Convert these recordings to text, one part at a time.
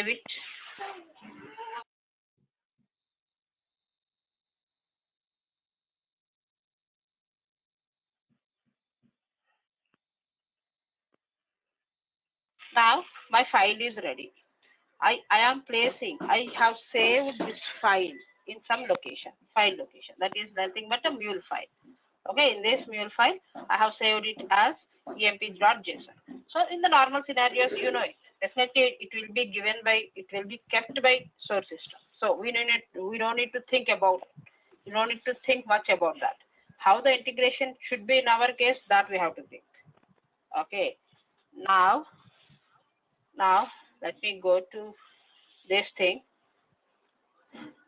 save it. Now my file is ready. I have saved this file in some location, file location. That is nothing but a mule file. Okay, in this mule file, I have saved it as emp.json. So in the normal scenarios, you know it. Definitely it will be kept by source system. So we don't need to think about it. We don't need to think much about that. How the integration should be in our case, that we have to think. Okay. Now let me go to this thing.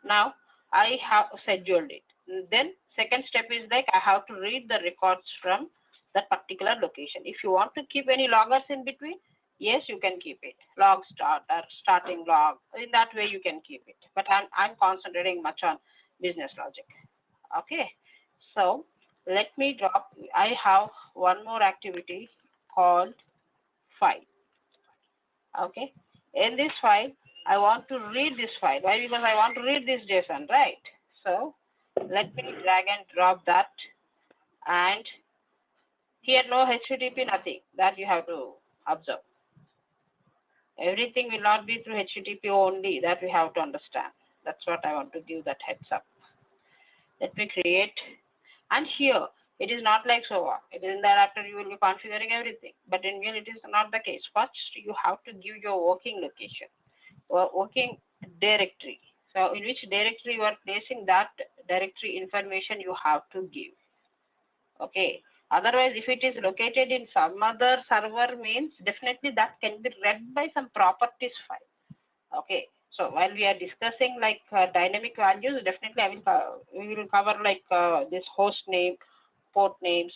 Now I have scheduled it. Then second step is like I have to read the records from that particular location. If you want to keep any loggers in between, yes, you can keep it. Log start or starting log. In that way you can keep it. But I'm concentrating much on business logic. Okay. So let me drop. I have one more activity called file. Okay. In this file, I want to read this file. Why? Because I want to read this JSON, right? So let me drag and drop that. And here no HTTP, nothing. That you have to observe. Everything will not be through HTTP only. That we have to understand. That's what I want to give that heads up. Let me create. And here, it is not like so. It is in that after you will be configuring everything. But in Mule, it is not the case. First, you have to give your working location or working directory. So in which directory you are placing, that directory information you have to give. Okay. Otherwise, if it is located in some other server, means definitely that can be read by some properties file. Okay. So while we are discussing like dynamic values, definitely we will cover like this host name, port names,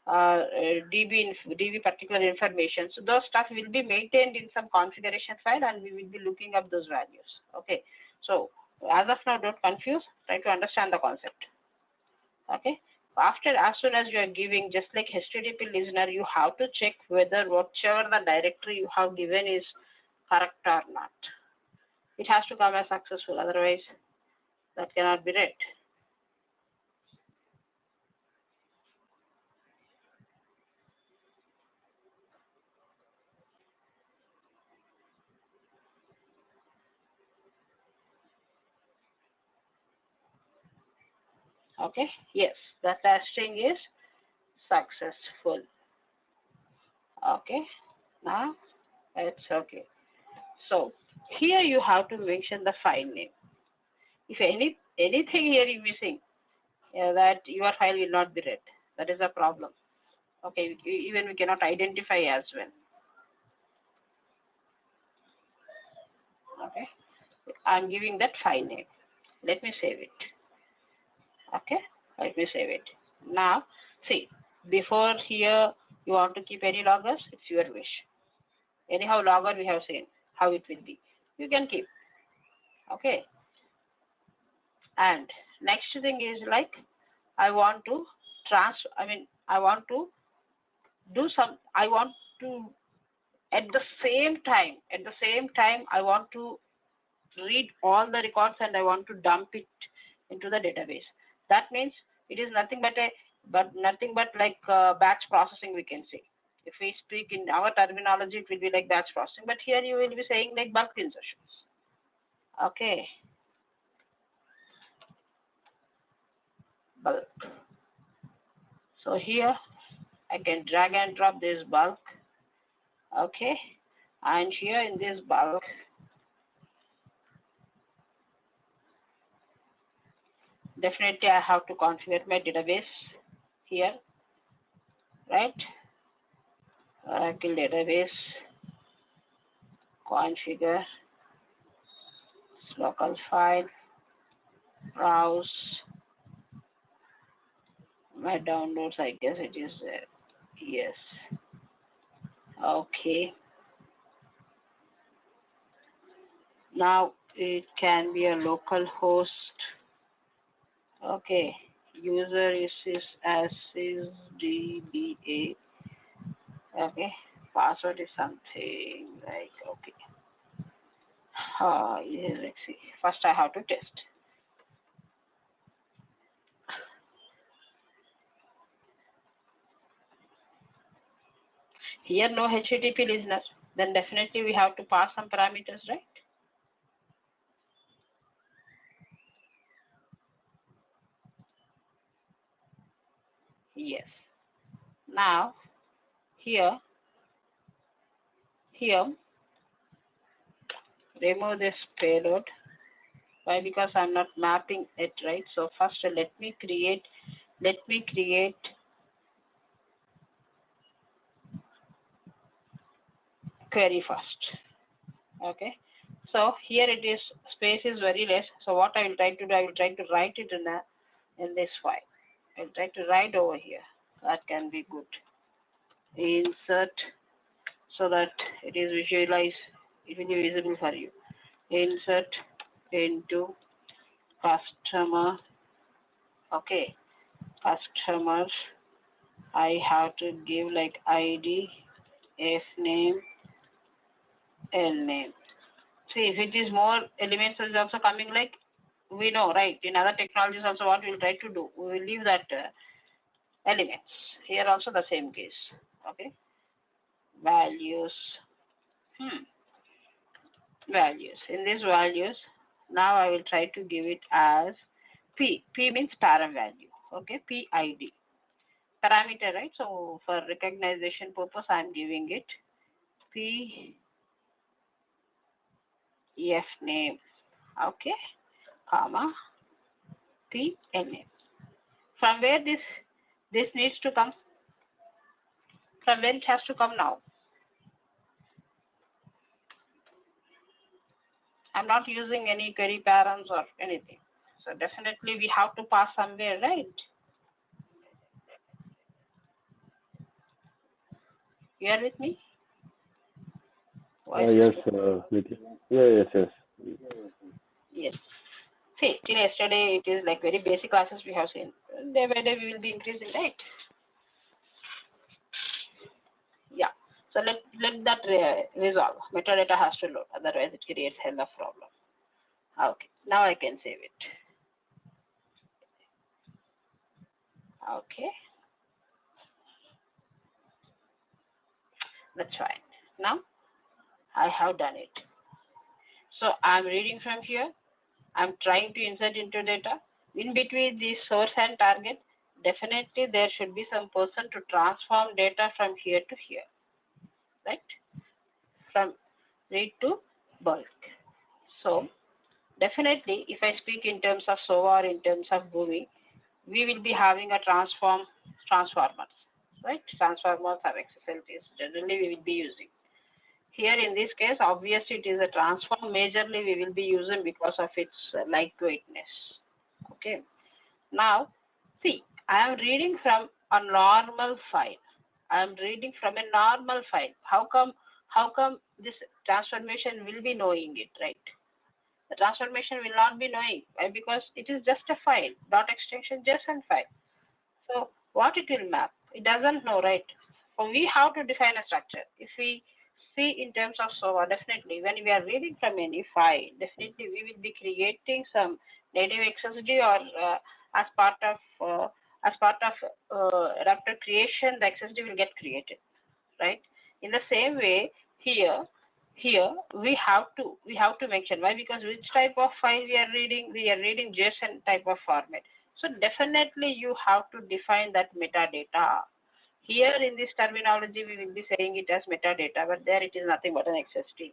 DB particular information. So those stuff will be maintained in some configuration file, and we will be looking up those values. Okay. So as of now, don't confuse. Try to understand the concept. Okay. As soon as you are giving, just like HTTP listener, you have to check whether whichever the directory you have given is correct or not. It has to come as successful, otherwise that cannot be read. Okay, yes, the testing is successful. Okay, now it's okay. So here you have to mention the file name. If anything here is missing, that your file will not be read. That is a problem. Okay, even we cannot identify as well. Okay, I'm giving that file name. Let me save it. Okay, let me save it. Now, see, before here, you want to keep any loggers, it's your wish. Anyhow, logger we have seen how it will be. You can keep. Okay. And next thing is like, I want to at the same time, I want to read all the records and I want to dump it into the database. That means it is nothing but like batch processing, we can say. If we speak in our terminology, it will be like batch processing. But here you will be saying like bulk insertions. Okay. Bulk. So here I can drag and drop this bulk. Okay. And here in this bulk, definitely I have to configure my database here, right? Oracle database, configure, local file, browse, my downloads, I guess it is yes. Okay. Now it can be a local host. Okay. User is DBA. Okay. Password is something like okay. let's see. First I have to test. Here no HTTP listener, then definitely we have to pass some parameters, right? Yes. Now here remove this payload. Why? Because I'm not mapping it, right? So first let me create query first. Okay. So here it is, space is very less. So what I will try to do, I will try to write it in this file. I'll try to write over here. That can be good. Insert, so that it is visualized, it will be visible for you. Insert into customer. Okay, customer. I have to give like ID, F name, L name. See, if it is more elements is also coming, like we know, right? In other technologies also, what we'll try to do, we will leave that elements. Here also the same case. Okay. Values. Values. In these values, now I will try to give it as P. P means param value. Okay. PID. Parameter, right? So for recognition purpose, I am giving it P F name. Okay. Comma P N name. From where this needs to come? From where it has to come now? I'm not using any query params or anything. So definitely we have to pass somewhere, right? You are with me? Yes, with you. Yeah, yes. Yes. See, till yesterday it is like very basic classes we have seen. Day by day we will be increasing, right? Yeah. So let that resolve. Metadata has to load, otherwise it creates hell of problem. Okay. Now I can save it. Okay. That's fine. Now I have done it. So I'm reading from here. I'm trying to insert into data. In between the source and target, definitely there should be some person to transform data from here to here, right? From read to bulk. So definitely, if I speak in terms of SOA or in terms of GUI, we will be having a transformers, right? Transformers have XSLTs. Generally, we will be using. Here in this case, obviously it is a transform. Majorly we will be using because of its lightweightness. Okay. Now, see, I am reading from a normal file. I am reading from a normal file. How come this transformation will be knowing it, right? The transformation will not be knowing. Why? Because it is just a file, dot extension JSON file. So what it will map? It doesn't know, right? So we have to define a structure. If we see in terms of SOA, definitely when we are reading from any file, definitely we will be creating some native XSD or as part of adapter creation, the XSD will get created, right? In the same way, here we have to mention. Why? Because which type of file we are reading? We are reading JSON type of format. So definitely you have to define that metadata. Here in this terminology, we will be saying it as metadata, but there it is nothing but an XSD.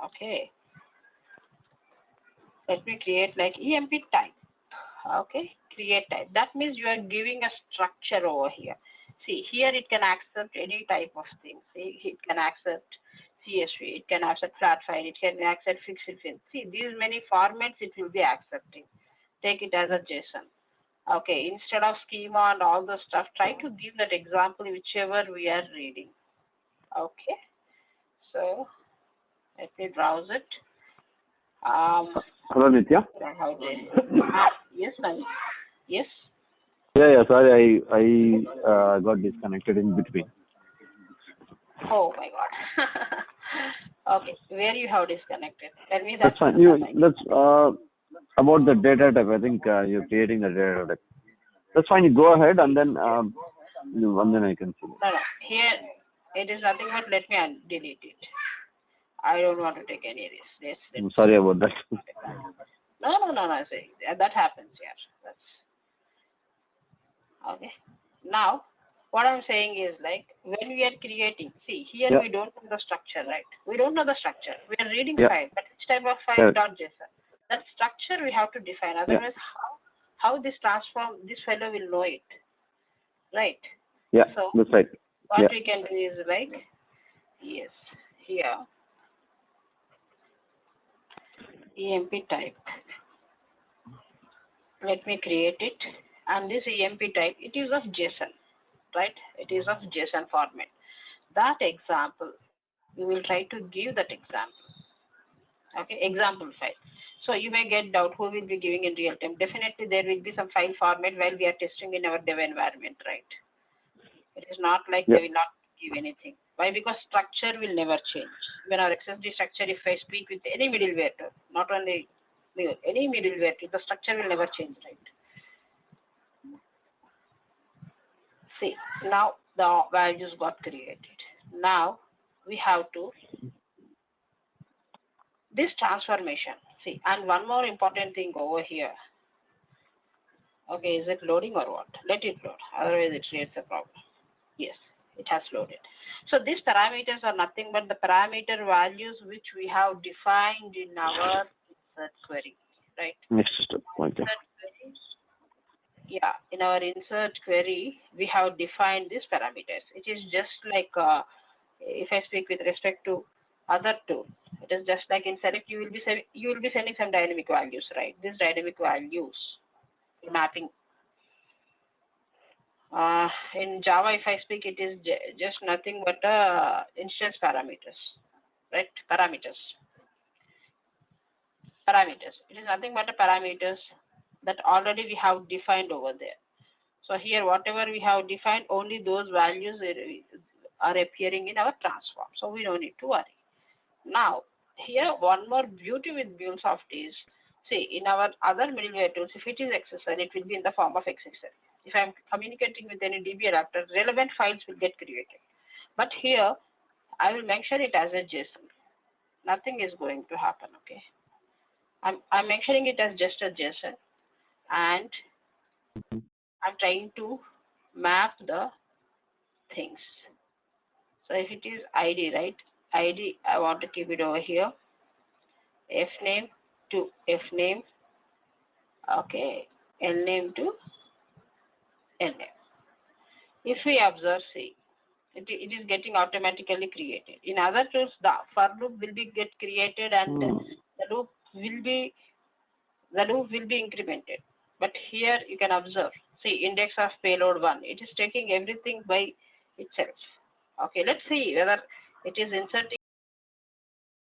Okay. Let me create like EMP type. Okay. Create type. That means you are giving a structure over here. See, here it can accept any type of thing. See, it can accept CSV, it can accept flat file, it can accept fixed file. See, these many formats it will be accepting. Take it as a JSON. Okay, instead of schema and all the stuff, try to give that example whichever we are reading. Okay, so let me browse it. Hello, Nitya. Yes, ma'am. Yes. Yeah. Sorry, I got disconnected in between. Oh my God. Okay, where you have disconnected? Tell me that. That's fine. Let's about the data type. I think you're creating the data type. That's fine. You go ahead and then I can see. No, here it is nothing but let me delete it. I don't want to take any risk. I'm sorry about that. No. See, that happens here. That's okay. Now, what I'm saying is like when we are creating, see here we don't know the structure, right? We don't know the structure. We are reading file, but which type of file? .json. That structure we have to define. Otherwise, how this transform, this fellow will know it, right? Yeah, so that's right. What we can do is like, yes, here, EMP type. Let me create it. And this EMP type, it is of JSON, right? It is of JSON format. That example, we will try to give that example. Okay, example file. So you may get doubt who will be giving in real time. Definitely there will be some file format while we are testing in our dev environment, right? It is not like they will not give anything. Why? Because structure will never change. When our XSD structure, if I speak with any middleware tool, not only Mule, any middleware tool, the structure will never change, right? See, now the values got created. Now we have to this transformation. See, and one more important thing over here. Okay, is it loading or what? Let it load. Otherwise, it creates a problem. Yes, it has loaded. So these parameters are nothing but the parameter values which we have defined in our insert query, right? Next step. Okay. Yeah, in our insert query, we have defined these parameters. It is just like if I speak with respect to other tool, it is just like in select you will be sending some dynamic values, right? These dynamic values mapping. In Java, if I speak, it is just nothing but instance parameters, right? Parameters. It is nothing but the parameters that already we have defined over there. So here, whatever we have defined, only those values are appearing in our transform. So we don't need to worry. Now, here one more beauty with MuleSoft is, see, in our other middleware tools, if it is XSL, it will be in the form of XSL. If I'm communicating with any DB adapter, relevant files will get created. But here, I will mention it as a JSON. Nothing is going to happen, okay? I'm mentioning it as just a JSON, and I'm trying to map the things. So if it is ID, right? ID, I want to keep it over here. Fname to Fname. Okay. Lname to Lname. If we observe, see, it is getting automatically created. In other tools, the for loop will be get created and the loop will be incremented. But here you can observe, see, index of payload 1. It is taking everything by itself. Okay, let's see whether it is inserting